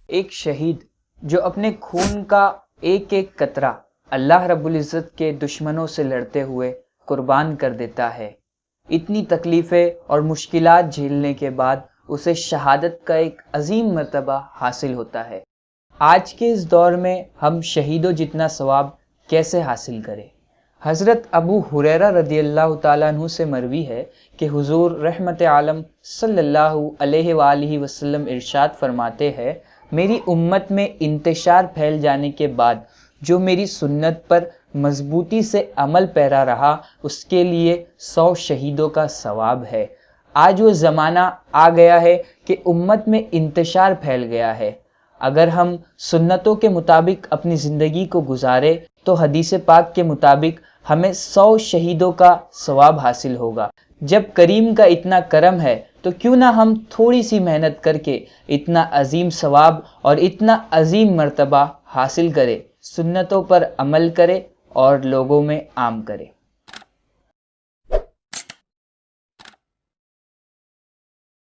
ایک شہید جو اپنے خون کا ایک ایک قطرہ اللہ رب العزت کے دشمنوں سے لڑتے ہوئے قربان کر دیتا ہے، اتنی تکلیفیں اور مشکلات جھیلنے کے بعد اسے شہادت کا ایک عظیم مرتبہ حاصل ہوتا ہے۔ آج کے اس دور میں ہم شہیدوں جتنا ثواب کیسے حاصل کریں؟ حضرت ابو ہریرہ رضی اللہ تعالیٰ عنہ سے مروی ہے کہ حضور رحمت عالم صلی اللہ علیہ وآلہ وسلم ارشاد فرماتے ہیں، میری امت میں انتشار پھیل جانے کے بعد جو میری سنت پر مضبوطی سے عمل پیرا رہا اس کے لیے 100 شہیدوں کا ثواب ہے۔ آج وہ زمانہ آ گیا ہے کہ امت میں انتشار پھیل گیا ہے۔ اگر ہم سنتوں کے مطابق اپنی زندگی کو گزارے تو حدیث پاک کے مطابق ہمیں 100 شہیدوں کا ثواب حاصل ہوگا۔ جب کریم کا اتنا کرم ہے تو کیوں نہ ہم تھوڑی سی محنت کر کے اتنا عظیم ثواب اور اتنا عظیم مرتبہ حاصل کرے، سنتوں پر عمل کرے اور لوگوں میں عام کرے۔